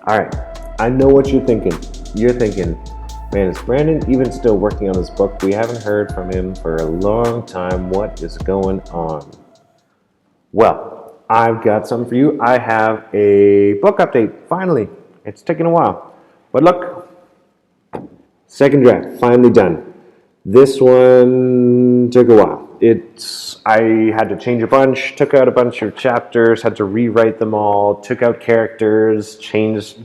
All right, I know what you're thinking. You're thinking, man, is Brandon even still working on this book? We haven't heard from him for a long time. What is going on? Well, I've got something for you. I have a book update, finally. It's taken a while. But look, second draft, finally done. This one took a while. I had to change a bunch, took out a bunch of chapters, had to rewrite them all, took out characters, changed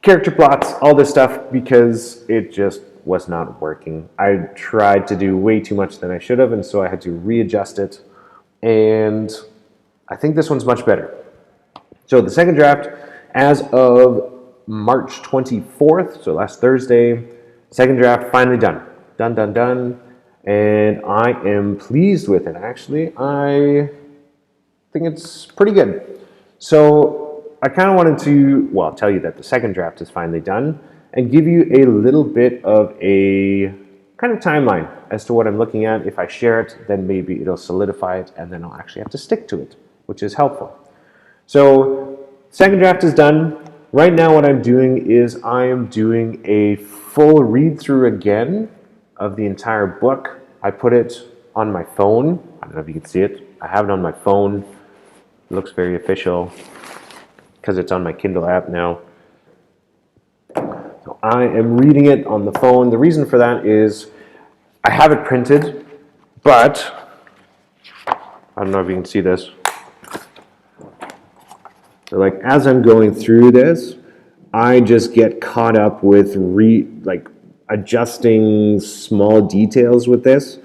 character plots, all this stuff, because it just was not working. I tried to do way too much than I should have, and so I had to readjust it. And I think this one's much better. So the second draft, as of March 24th, so last Thursday, second draft finally done. Done. And I am pleased with it, actually. I think it's pretty good. So I kind of wanted to, well, tell you that the second draft is finally done and give you a little bit of a kind of timeline as to what I'm looking at. If I share it, then maybe it'll solidify it, and then I'll actually have to stick to it, which is helpful. So second draft is done. Right now what I'm doing is I am doing a full read through again of the entire book. I put it on my phone. I don't know if you can see it. I have it on my phone. It looks very official because it's on my Kindle app now. So I am reading it on the phone. The reason for that is I have it printed, but I don't know if you can see this. So like as I'm going through this, I just get caught up with adjusting small details with this.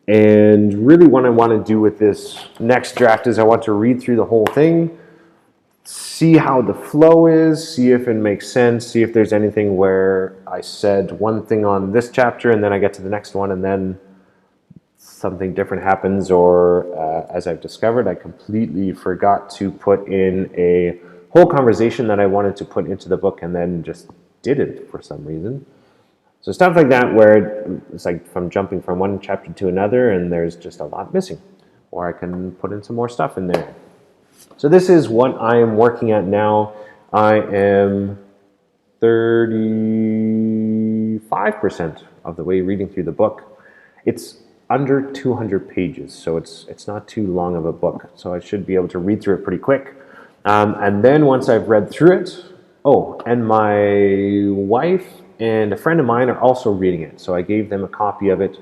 And really what I want to do with this next draft is I want to read through the whole thing, see how the flow is, see if it makes sense, see if there's anything where I said one thing on this chapter and then I get to the next one and then something different happens, or as I've discovered, I completely forgot to put in a whole conversation that I wanted to put into the book and then just didn't for some reason. So stuff like that where it's like from jumping from one chapter to another and there's just a lot missing, or I can put in some more stuff in there. So this is what I am working at now. I am 35% of the way reading through the book. It's under 200 pages, so it's not too long of a book. So I should be able to read through it pretty quick. And then once I've read through it, and my wife and a friend of mine are also reading it. So I gave them a copy of it.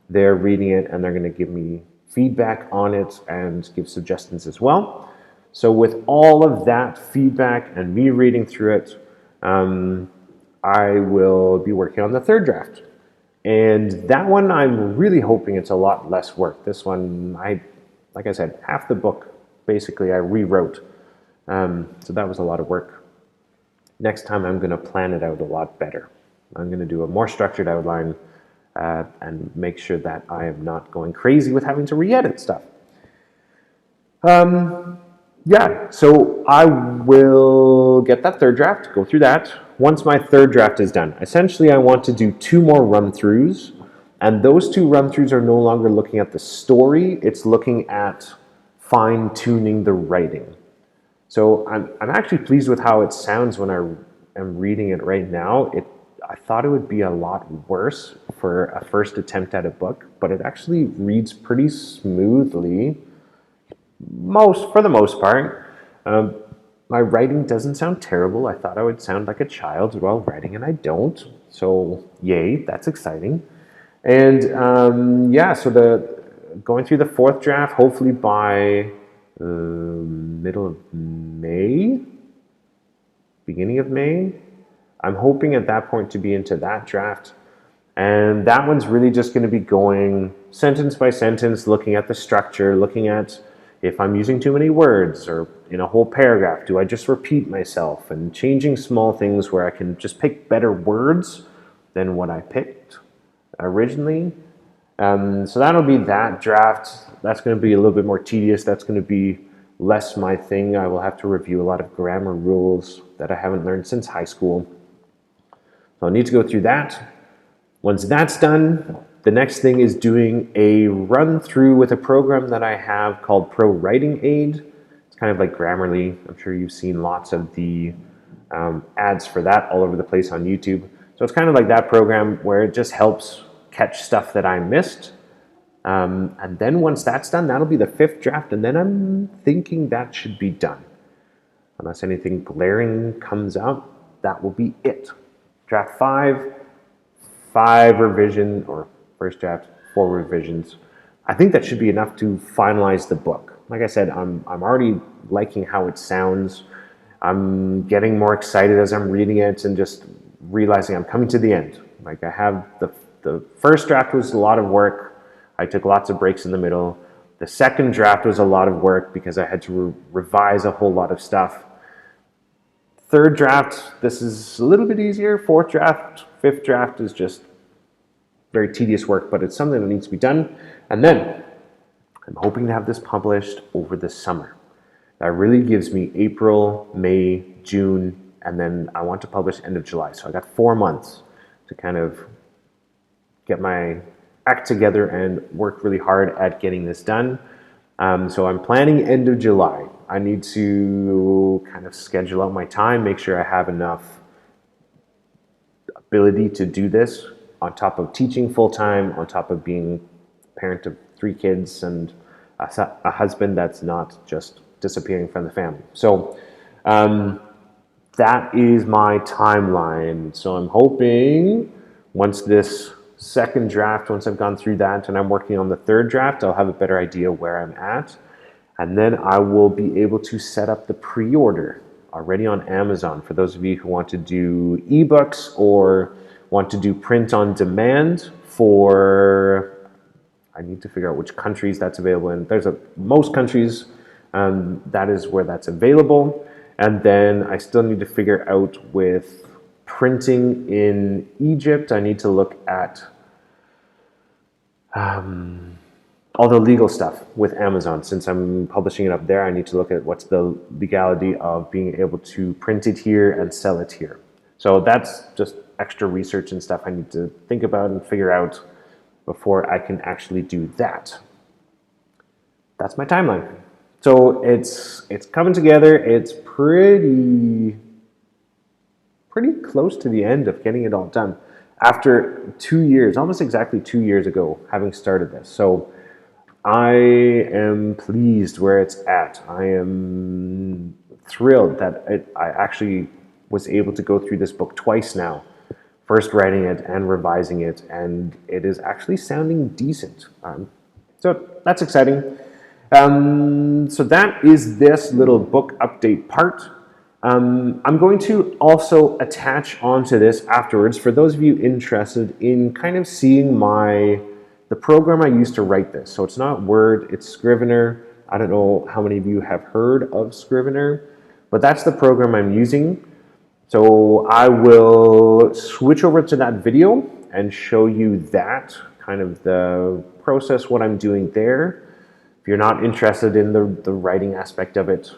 They're reading it and they're going to give me feedback on it and give suggestions as well. So with all of that feedback and me reading through it, I will be working on the third draft. And that one, I'm really hoping it's a lot less work. This one, like I said, half the book, basically, I rewrote. So that was a lot of work. Next time, I'm going to plan it out a lot better. I'm going to do a more structured outline and make sure that I am not going crazy with having to re-edit stuff. So I will get that third draft, go through that. Once my third draft is done, essentially I want to do 2 more run-throughs, and those 2 run-throughs are no longer looking at the story, it's looking at fine-tuning the writing. So I'm actually pleased with how it sounds when I am reading it right now. I thought it would be a lot worse for a first attempt at a book, but it actually reads pretty smoothly, for the most part. My writing doesn't sound terrible. I thought I would sound like a child while writing, and I don't. So yay, that's exciting. And so going through the fourth draft, hopefully by middle of May, beginning of May. I'm hoping at that point to be into that draft. And that one's really just going to be going sentence by sentence, looking at the structure, looking at if I'm using too many words or in a whole paragraph, do I just repeat myself, and changing small things where I can just pick better words than what I picked originally. So that'll be that draft. That's going to be a little bit more tedious. That's going to be less my thing. I will have to review a lot of grammar rules that I haven't learned since high school. So I'll need to go through that. Once that's done, the next thing is doing a run through with a program that I have called Pro Writing Aid. It's kind of like Grammarly. I'm sure you've seen lots of the ads for that all over the place on YouTube. So it's kind of like that program where it just helps catch stuff that I missed. And then once that's done, that'll be the 5th draft, and then I'm thinking that should be done. Unless anything glaring comes up, that will be it. Draft 5, 5 revision, or first draft, 4 revisions. I think that should be enough to finalize the book. Like I said, I'm already liking how it sounds. I'm getting more excited as I'm reading it and just realizing I'm coming to the end. Like I have the first draft was a lot of work. I took lots of breaks in the middle. The second draft was a lot of work because I had to revise a whole lot of stuff. Third draft, this is a little bit easier. 4th draft, 5th draft is just very tedious work, but it's something that needs to be done. And then I'm hoping to have this published over the summer. That really gives me April, May, June, and then I want to publish end of July. So I got 4 months to kind of get my act together and work really hard at getting this done. So I'm planning end of July. I need to kind of schedule out my time, make sure I have enough ability to do this on top of teaching full-time, on top of being a parent of 3 kids and a husband that's not just disappearing from the family. So that is my timeline. So I'm hoping once this second draft, once I've gone through that and I'm working on the 3rd draft, I'll have a better idea where I'm at. And then I will be able to set up the pre-order already on Amazon for those of you who want to do ebooks or want to do print on demand for, I need to figure out which countries that's available in. Most countries, that is where that's available. And then I still need to figure out with printing in Egypt, I need to look at all the legal stuff with Amazon. Since I'm publishing it up there, I need to look at what's the legality of being able to print it here and sell it here. So that's just extra research and stuff I need to think about and figure out before I can actually do that. That's my timeline. So it's coming together. It's pretty close to the end of getting it all done after 2 years, almost exactly 2 years ago, having started this. So I am pleased where it's at. I am thrilled that I actually was able to go through this book twice now, first writing it and revising it, and it is actually sounding decent. So that's exciting. So that is this little book update part. I'm going to also attach onto this afterwards, for those of you interested in kind of seeing the program I used to write this. So it's not Word, it's Scrivener. I don't know how many of you have heard of Scrivener, but that's the program I'm using. So I will switch over to that video and show you that, kind of the process, what I'm doing there. If you're not interested in the writing aspect of it,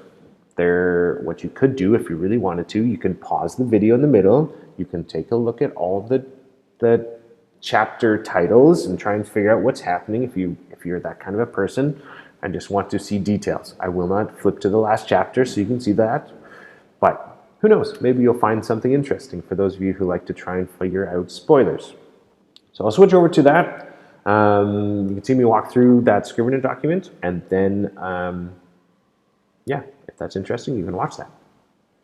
what you could do if you really wanted to, you can pause the video in the middle. You can take a look at all the chapter titles and try and figure out what's happening if you're that kind of a person and just want to see details. I will not flip to the last chapter so you can see that, but who knows, maybe you'll find something interesting for those of you who like to try and figure out spoilers. So I'll switch over to that. You can see me walk through that Scrivener document, and then yeah, if that's interesting, you can watch that.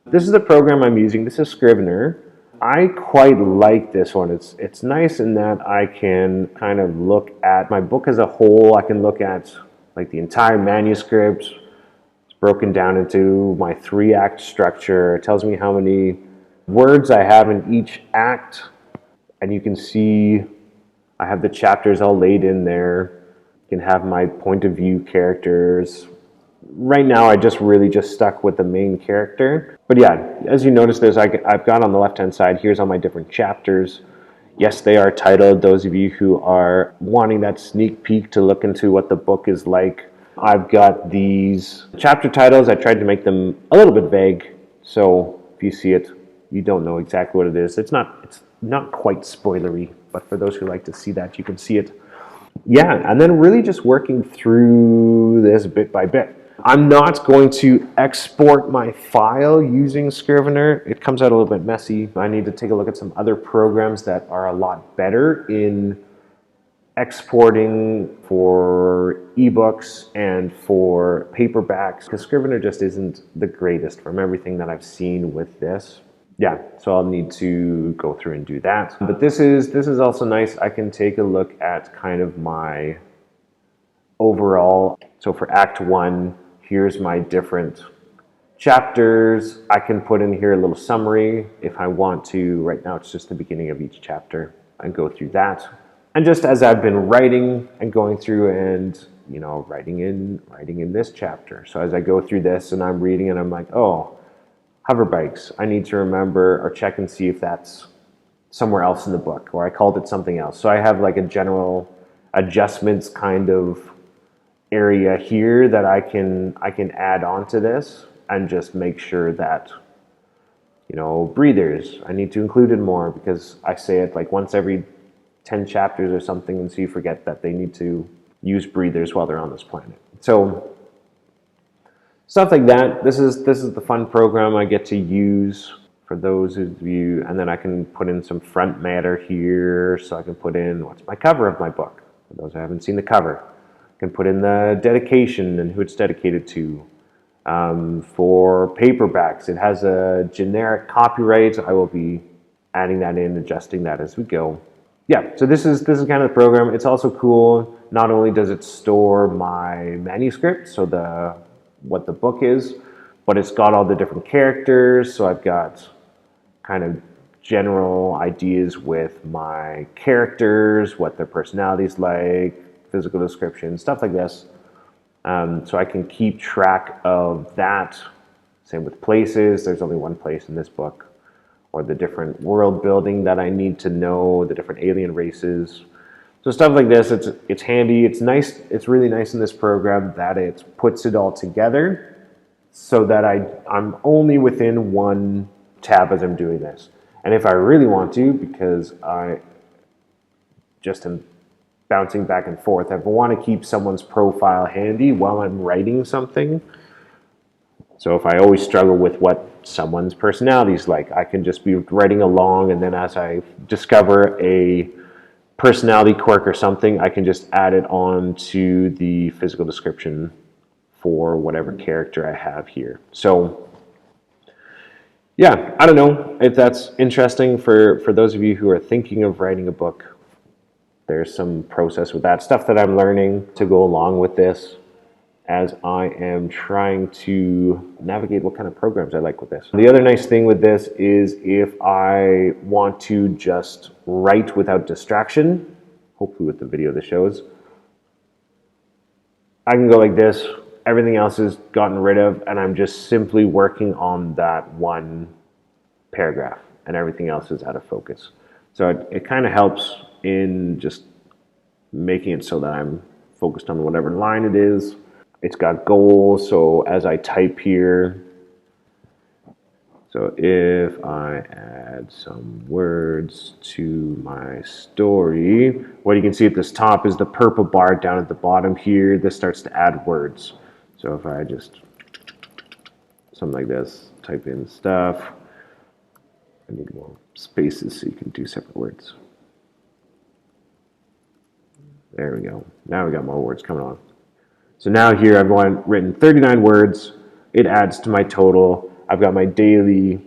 This is the program I'm using. This is Scrivener. I quite like this one. It's nice in that I can kind of look at my book as a whole. I can look at like the entire manuscript. It's broken down into my 3-act structure. It tells me how many words I have in each act. And you can see I have the chapters all laid in there. You can have my point of view characters. Right now, I really just stuck with the main character. But yeah, as you notice, I've got on the left-hand side, here's all my different chapters. Yes, they are titled. Those of you who are wanting that sneak peek to look into what the book is like, I've got these chapter titles. I tried to make them a little bit vague, so if you see it, you don't know exactly what it is. It's not quite spoilery, but for those who like to see that, you can see it. Yeah, and then really just working through this bit by bit. I'm not going to export my file using Scrivener. It comes out a little bit messy. I need to take a look at some other programs that are a lot better in exporting for ebooks and for paperbacks, because Scrivener just isn't the greatest from everything that I've seen with this. Yeah, so I'll need to go through and do that. But this is also nice. I can take a look at kind of my overall. So for Act 1, here's my different chapters. I can put in here a little summary if I want to. Right now it's just the beginning of each chapter and go through that. And just as I've been writing and going through and, you know, writing in this chapter. So as I go through this and I'm reading and I'm like, oh, hover bikes, I need to remember or check and see if that's somewhere else in the book, or I called it something else. So I have like a general adjustments kind of area here that I can add on to this and just make sure that, you know, breathers, I need to include it more because I say it like once every 10 chapters or something, and so you forget that they need to use breathers while they're on this planet. So stuff like that. This is the fun program I get to use for those of you, and then I can put in some front matter here, so I can put in what's my cover of my book. For those who haven't seen the cover, I can put in the dedication and who it's dedicated to. For paperbacks, it has a generic copyright. I will be adding that in, adjusting that as we go. Yeah, so this is kind of the program. It's also cool. Not only does it store my manuscript, so what the book is, but it's got all the different characters. So I've got kind of general ideas with my characters, what their personality's like, physical description, stuff like this. So I can keep track of that. Same with places. There's only one place in this book. Or the different world building that I need to know, the different alien races. So stuff like this, it's handy, it's nice, it's really nice in this program that it puts it all together so that I'm only within one tab as I'm doing this. And if I really want to, because I just am bouncing back and forth, if I want to keep someone's profile handy while I'm writing something, so if I always struggle with what someone's personality is like, I can just be writing along, and then as I discover a personality quirk or something, I can just add it on to the physical description for whatever character I have here. So yeah, I don't know if that's interesting for those of you who are thinking of writing a book. There's some process with that, stuff that I'm learning to go along with this as I am trying to navigate what kind of programs I like with this. The other nice thing with this is if I want to just write without distraction, hopefully with the video this shows, I can go like this, everything else is gotten rid of, and I'm just simply working on that one paragraph, and everything else is out of focus. So it kind of helps in just making it so that I'm focused on whatever line it is. It's got goals, so as I type here, so if I add some words to my story, what you can see at this top is the purple bar down at the bottom here. This starts to add words. So if I just, something like this, type in stuff, I need more spaces so you can do separate words. There we go. Now we got more words coming on. So now here I've written 39 words. It adds to my total. I've got my daily,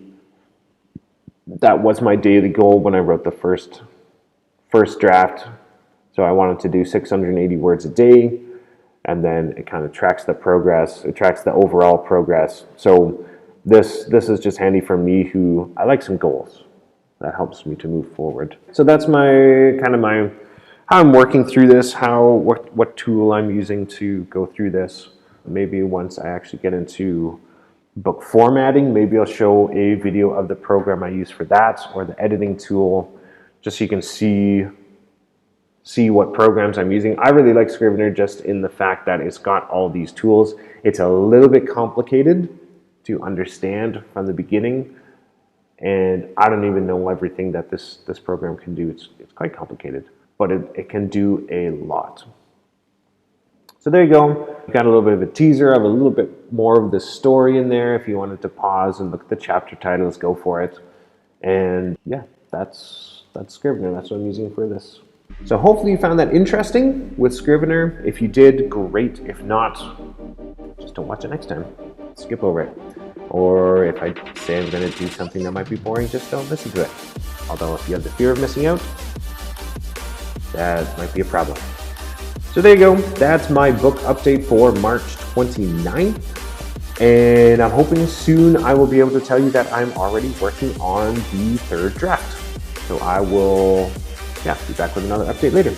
that was my daily goal when I wrote the first draft. So I wanted to do 680 words a day, and then it kind of tracks the progress. It tracks the overall progress. So this is just handy for me who, I like some goals. That helps me to move forward. So that's my how I'm working through this, what tool I'm using to go through this. Maybe once I actually get into book formatting, maybe I'll show a video of the program I use for that, or the editing tool, just so you can see what programs I'm using. I really like Scrivener just in the fact that it's got all these tools. It's a little bit complicated to understand from the beginning, and I don't even know everything that this program can do. It's quite complicated, but it can do a lot. So there you go. Got a little bit of a teaser of a little bit more of the story in there. If you wanted to pause and look at the chapter titles, go for it. And yeah, that's Scrivener. That's what I'm using for this. So hopefully you found that interesting with Scrivener. If you did, great. If not, just don't watch it next time. Skip over it. Or if I say I'm going to do something that might be boring, just don't listen to it. Although if you have the fear of missing out, that might be a problem. So there you go. That's my book update for March 29th. And I'm hoping soon I will be able to tell you that I'm already working on the third draft. So I will, be back with another update later.